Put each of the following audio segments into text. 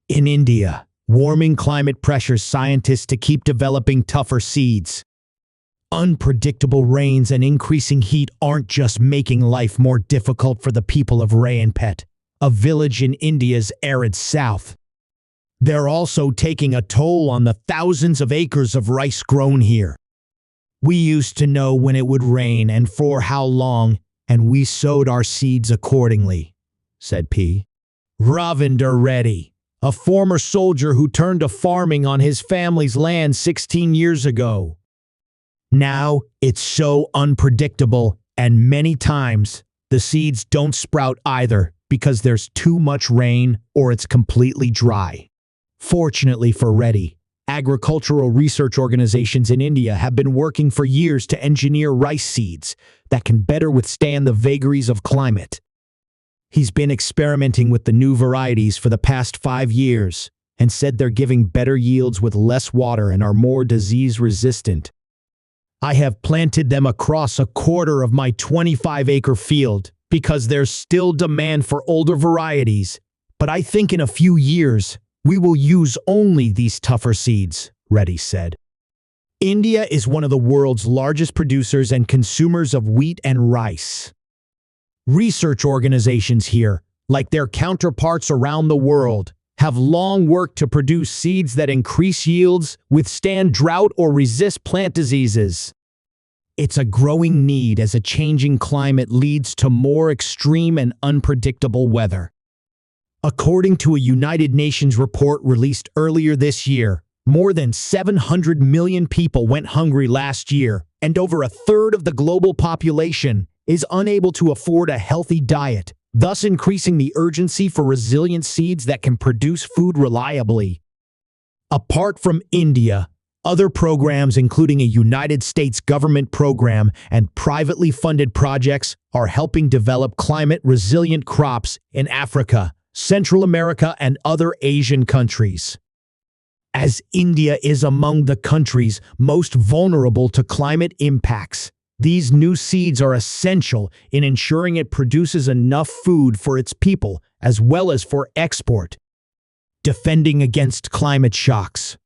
In India, warming climate pressures scientists to keep developing tougher seeds. Unpredictable rains and increasing heat aren't just making life more difficult for the people of Rayanpet, a village in India's arid south. They're also taking a toll on the thousands of acres of rice grown here. We used to know when it would rain and for how long, and we sowed our seeds accordingly, said P. Ravinder Reddy, a former soldier who turned to farming on his family's land 16 years ago. Now, it's so unpredictable, and many times, the seeds don't sprout either because there's too much rain or it's completely dry. Fortunately for Reddy, agricultural research organizations in India have been working for years to engineer rice seeds that can better withstand the vagaries of climate. He's been experimenting with the new varieties for the past 5 years and said they're giving better yields with less water and are more disease-resistant. I have planted them across a quarter of my 25-acre field because there's still demand for older varieties, but I think in a few years, we will use only these tougher seeds, Reddy said. India is one of the world's largest producers and consumers of wheat and rice. Research organizations here, like their counterparts around the world, have long worked to produce seeds that increase yields, withstand drought, or resist plant diseases. It's a growing need as a changing climate leads to more extreme and unpredictable weather. According to a United Nations report released earlier this year, more than 700 million people went hungry last year, and over a third of the global population is unable to afford a healthy diet, thus increasing the urgency for resilient seeds that can produce food reliably. Apart from India, other programs, including a United States government program and privately funded projects, are helping develop climate-resilient crops in Africa, Central America, and other Asian countries. As India is among the countries most vulnerable to climate impacts, these new seeds are essential in ensuring it produces enough food for its people as well as for export. Defending against climate shocks.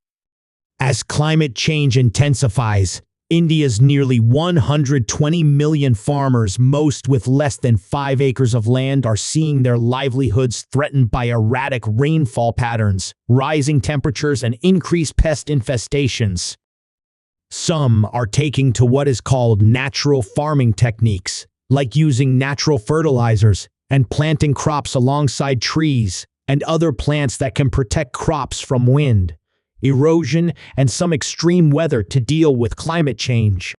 As climate change intensifies, India's nearly 120 million farmers, most with less than 5 acres of land, are seeing their livelihoods threatened by erratic rainfall patterns, rising temperatures, and increased pest infestations. Some are taking to what is called natural farming techniques, like using natural fertilizers and planting crops alongside trees and other plants that can protect crops from wind, erosion, and some extreme weather to deal with climate change.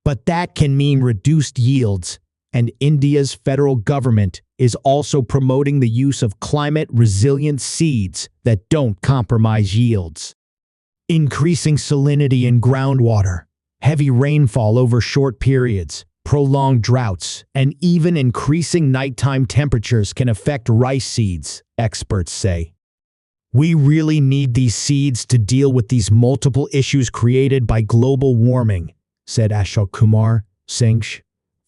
But that can mean reduced yields, and India's federal government is also promoting the use of climate-resilient seeds that don't compromise yields. Increasing salinity in groundwater, heavy rainfall over short periods, prolonged droughts, and even increasing nighttime temperatures can affect rice seeds, experts say. We really need these seeds to deal with these multiple issues created by global warming, said Ashok Kumar Singh,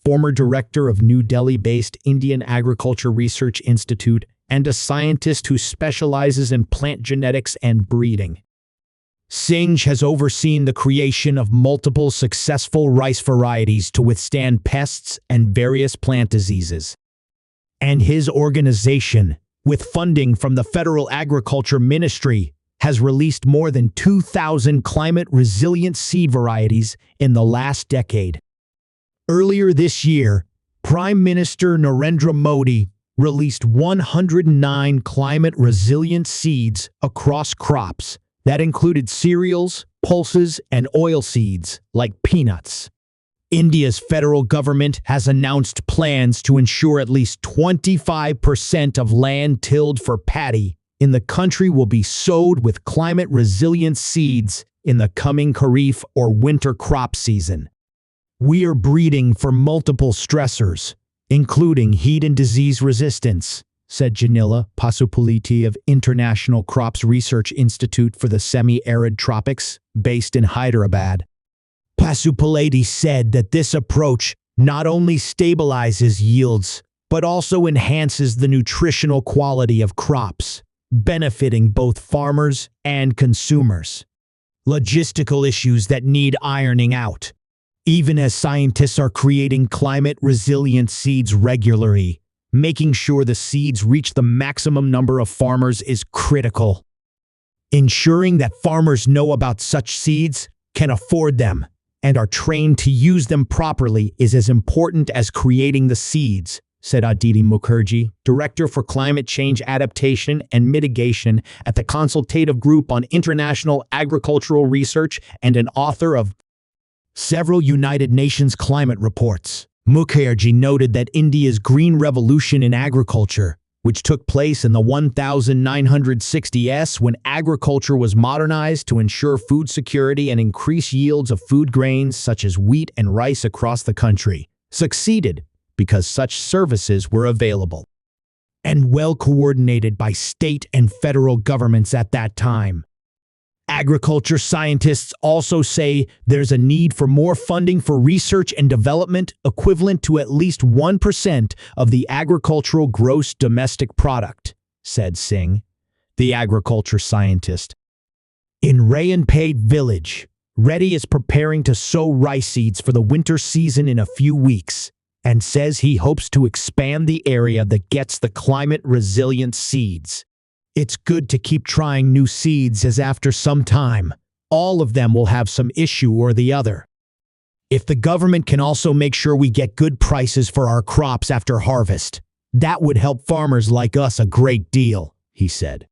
former director of New Delhi-based Indian Agriculture Research Institute and a scientist who specializes in plant genetics and breeding. Singh has overseen the creation of multiple successful rice varieties to withstand pests and various plant diseases. And his organization, with funding from the Federal Agriculture Ministry, has released more than 2,000 climate-resilient seed varieties in the last decade. Earlier this year, Prime Minister Narendra Modi released 109 climate-resilient seeds across crops that included cereals, pulses, and oilseeds like peanuts. India's federal government has announced plans to ensure at least 25% of land tilled for paddy in the country will be sowed with climate-resilient seeds in the coming Kharif or winter crop season. We are breeding for multiple stressors, including heat and disease resistance, said Janila Pasupuleti of International Crops Research Institute for the Semi-Arid Tropics, based in Hyderabad. Pasupuleti said that this approach not only stabilizes yields, but also enhances the nutritional quality of crops, benefiting both farmers and consumers. Logistical issues that need ironing out. Even as scientists are creating climate-resilient seeds regularly, making sure the seeds reach the maximum number of farmers is critical. Ensuring that farmers know about such seeds, can afford them, and are trained to use them properly is as important as creating the seeds, said Aditi Mukherjee, Director for Climate Change Adaptation and Mitigation at the Consultative Group on International Agricultural Research and an author of several United Nations climate reports. Mukherjee noted that India's green revolution in agriculture, which took place in the 1960s when agriculture was modernized to ensure food security and increase yields of food grains such as wheat and rice across the country, succeeded because such services were available and well coordinated by state and federal governments at that time. Agriculture scientists also say there's a need for more funding for research and development equivalent to at least 1% of the agricultural gross domestic product, said Singh, the agriculture scientist. In Rayanpet village, Reddy is preparing to sow rice seeds for the winter season in a few weeks and says he hopes to expand the area that gets the climate-resilient seeds. It's good to keep trying new seeds as after some time, all of them will have some issue or the other. If the government can also make sure we get good prices for our crops after harvest, that would help farmers like us a great deal, he said.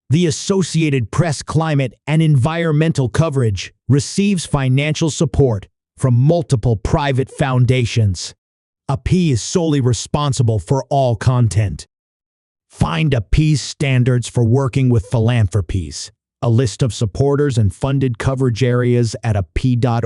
The Associated Press climate and environmental coverage receives financial support from multiple private foundations. AP is solely responsible for all content. Find AP's standards for working with philanthropies, a list of supporters and funded coverage areas at ap.org.